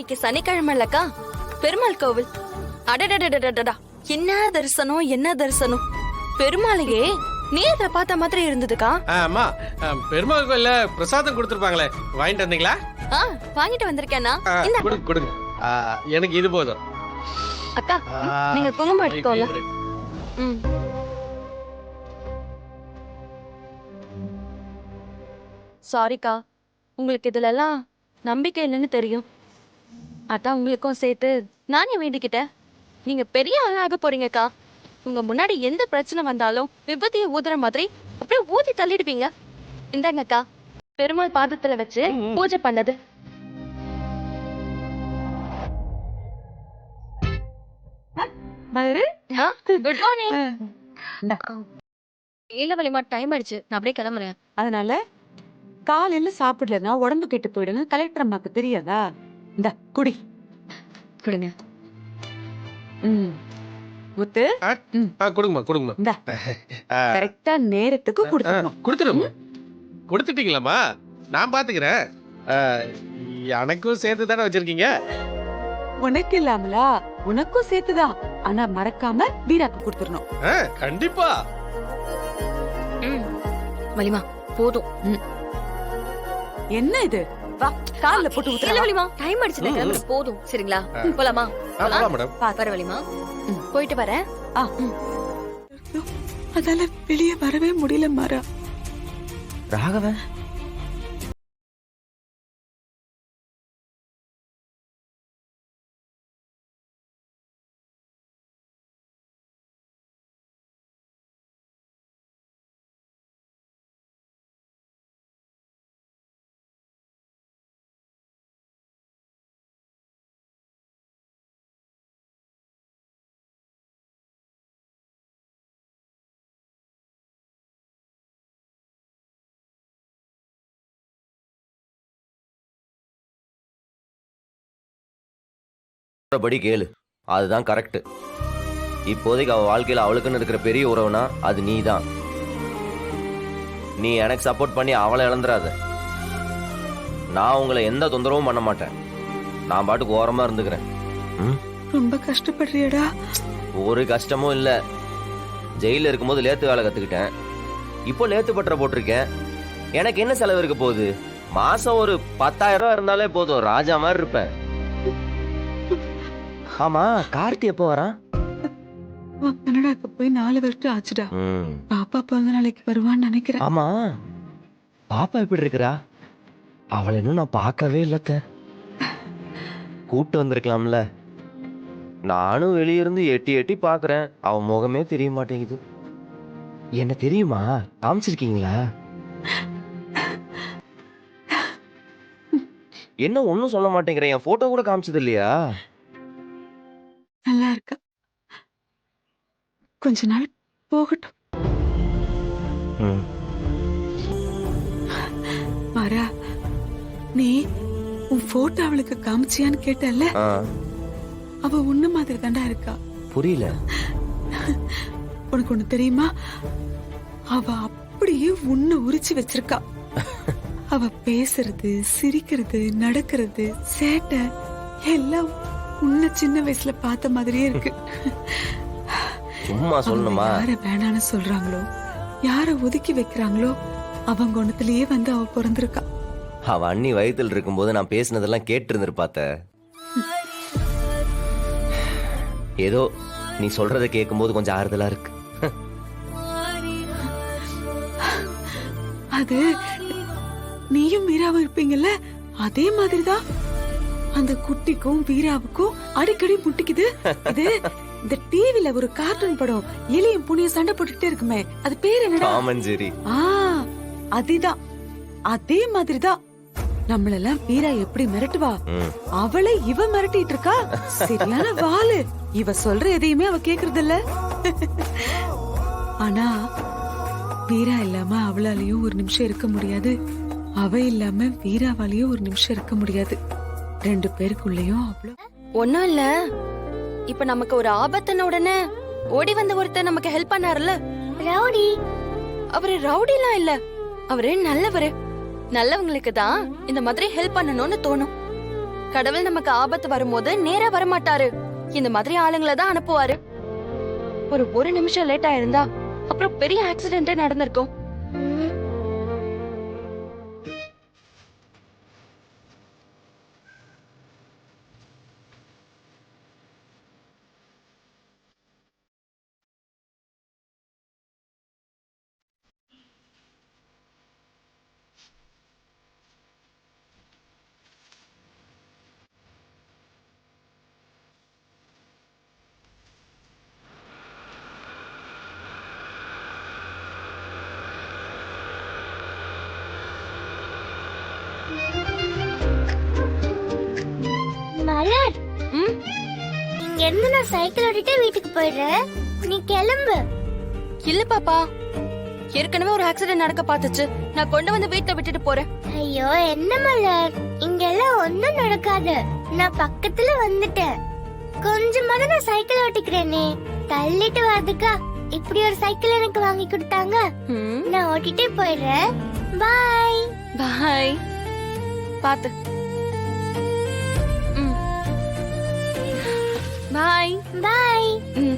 இன்னைக்கு சனிக்கிழமை இல்லக்கா, பெருமாள் கோவில். அடடடடடடா, என்ன தரிசனம் என்ன தரிசனம்! பெருமாளையே நேர்ல பார்த்த மாதிரி இருந்ததுக்கா. அம்மா, பெருமாள் கோயில்ல பிரசாதம் கொடுத்துருப்பாங்களே, வாங்கிட்டு வந்தீங்களா? வாங்கிட்டு வந்திருக்கேன்னா. கொடுங்க கொடுங்க, எனக்கு இது போதும். அக்கா, நீங்க குங்குமம் எடுத்துக்கோங்க. சாரிக்கா, உங்களுக்கு இதுல எல்லாம் நம்பிக்கை இல்லைன்னு தெரியும். அதான் உங்களுக்கும் சேர்த்து நானே வேண்டிக்கிட்டேன். நீங்க பெரிய ஆளாக போறீங்கக்கா. உங்க முன்னாடி எந்த பிரச்சனை வந்தாலும் விபத்திய ஊதுற மாதிரி அப்படியே ஊதி தள்ளிடுவீங்க. இந்தாங்கக்கா, பெருமாள் பாதத்துல வச்சு பூஜை பண்ணது. Good morning. இல்ல வலிமா, டைம் ஆயிடுச்சு, நான் அப்படியே கிளம்புறேன். அதனால காலையில சாப்பிடலன்னா உடம்பு கெட்டு போயிடுன்னு கலெக்டர் அம்மாக்கு தெரியாதா? இந்த குடி கொடுங்க. முத்து, கொடுங்கம்மா கொடுங்கம்மா. இந்த கரெக்டா நேரத்துக்கு கொடுத்துடணும். கொடுத்துருமா? கொடுத்துட்டீங்களாம்மா? நான் பாத்துக்கிறேன். எனக்கும் சேர்த்து தானே வச்சிருக்கீங்க. உனக்கு இல்லாமலா? உனக்கும் சேர்த்துதான். ஆனா மறக்காம வீராக்கு கொடுத்துடணும். கண்டிப்பா. வலிமா போதும். என்ன இது? வா, கால்ல போட்டு ஊத்துறேன். வலிமா, டைம் ஆயிடுச்சு, கிளம்புற. போதும் சரிங்களா? போலாமா? போலாம் மேடம். வர வலிமா, போயிட்டு வரேன். அதால வெளியே வரவே முடியல மாறா. ராகவன் படி கேளு, அதுதான் கரெக்ட். இப்போதைக்கு அவ வாழ்க்கையில அவளுக்குன்னு இருக்கிற பெரிய உறவுனா அது நீ தான். நீ எனக்கு சப்போர்ட் பண்ணி அவளை இழந்துராத. நான் உங்களை எந்த தொந்தரவும் பண்ண மாட்டேன். நான் பாட்டுக்கு ஓரமா இருந்துக்கிறேன். ரொம்ப கஷ்டப்படுறியடா. ஒரு கஷ்டமும் இல்ல. ஜெயில இருக்கும்போது லேத்து வேலை கத்துக்கிட்டேன். இப்போ லேத்து பற்ற போட்டிருக்கேன். எனக்கு என்ன செலவு இருக்க போகுது? மாசம் ஒரு 10,000 ரூபாய் இருந்தாலே போதும், ராஜா மாதிரி இருப்பேன். ஆமா, கார்த்தி எப்போ வரான்? கனடாக்கு போய் 4 வருஷம் ஆச்சுடா. பாப்பா பிறந்த நாளைக்கு வருவான்னு நினைக்கிறேன். ஆமா, பாப்பா எப்படி இருக்கிறா? அவளை இன்னும் நான் பார்க்கவே இல்லத்த. கூப்பிட்டு வந்திருக்கலாம்ல. நானும் வெளியிருந்து எட்டி எட்டி பாக்குறேன், அவன் முகமே தெரிய மாட்டேங்குது. என்ன தெரியுமா? காமிச்சிருக்கீங்களா? என்ன ஒன்னும் சொல்ல மாட்டேங்கிறேன். என் போட்டோ கூட காமிச்சது இல்லையா? நல்லா இருக்கா. கொஞ்ச நாள் போகட்டும். மாறா, நீ உன் போட்டோ அவளுக்கு காமிச்சியான்னு கேட்டல? அவ உன்ன மாதிரி தாண்டா இருக்கா. புரியல. உனக்கு ஒண்ணு தெரியுமா? அவ அப்படியே உன்னை உரிச்சு வச்சிருக்கா. அவ பேசுறது, சிரிக்கிறது, நடக்கிறது, சேட்டை எல்லாம் உன்னை சின்ன வயசுல பார்த்த மாதிரியே இருக்கு. சும்மா சொல்லணுமா? யார வேணான்னு சொல்றாங்களோ, யார ஒதுக்கி வைக்கிறாங்களோ, அவங்க ஒண்ணத்திலேயே வந்து அவ பிறந்திருக்கா. அவ அண்ணி வயித்துல இருக்கும்போது நான் பேசினதெல்லாம் கேட்டு இருந்திருப்பாத்த. ஏதோ நீ சொல்றத கேட்கும்போது கொஞ்சம் ஆறுதலா இருக்கு. அது நீயும் வீராவும் இருப்பீங்கல்ல, அதே மாதிரிதான் அந்த குட்டிக்கும் வீராவுக்கும் அடிக்கடி முட்டிக்குது. இது இந்த டிவில ஒரு கார்ட்டூன் படம், எலியும் புனிய சண்டை போட்டுக்கிட்டே இருக்குமே, அது பேர் என்னடா? ஆமஞ்சேரி. அதுதான், அதே மாதிரிதான். நம்மளெல்லாம் வீரா எப்படி மிரட்டுவா, அவளை இவ மிரட்டிட்டு இருக்கா. சரியான வாளு. இவ சொல்ற எதையுமே அவ கேக்குறது இல்ல. ஆனா வீரா இல்லாம அவளாலையும் ஒரு நிமிஷம் இருக்க முடியாது, அவ இல்லாம வீராவாலையும் ஒரு நிமிஷம் இருக்க முடியாது. 2 பேருக்குள்ளயும் அவ்வளவு ஒண்ணும் இல்ல. இப்ப நமக்கு ஒரு ஆபத்துன உடனே ஓடி வந்த ஒருத்தர் நமக்கு ஹெல்ப் பண்ணாருல்ல, ரவுடி. அவரு ரவுடிலாம் இல்ல, அவரு நல்லவரு. நல்லவங்களுக்கு தான் இந்த மாதிரி ஹெல்ப் பண்ணணும்னு தோணும். கடவுள் நமக்கு ஆபத்து வரும்போது நேரா வரமாட்டாரு. இந்த மாதிரி ஆளுங்களை தான் அனுப்புவாரு. ஒரு நிமிஷம் லேட் ஆயிருந்தா அப்புறம் பெரிய ஆக்சிடென்ட்டே நடந்திருக்கும். மலர், ம், இங்க இருந்து நான் சைக்கிள் ஓட்டிட்டு வீட்டுக்கு போயிடுறேன். நீ கிளம்பு. இல்ல பாப்பா, ஏற்கனவே ஒரு ஆக்சிடென்ட் நடக்க பார்த்துச்சு. நான் கொண்டு வந்து வீட்டை விட்டுட்டு போறேன். ஐயோ என்ன மலர், இங்கெல்லாம் ஒண்ணும் நடக்காது. நான் பக்கத்துல வந்துட்டேன். கொஞ்சமாவது நான் சைக்கிள் ஓட்டிக்கிறேனே. தள்ளிட்டு வரதுக்கா இப்படி ஒரு சைக்கிள் எனக்கு வாங்கி கொடுத்தாங்க. ம், நான் ஓட்டிட்டே போயிடுறேன். பாய். பாய். பாத்து. ம். பாய். பாய். ம்.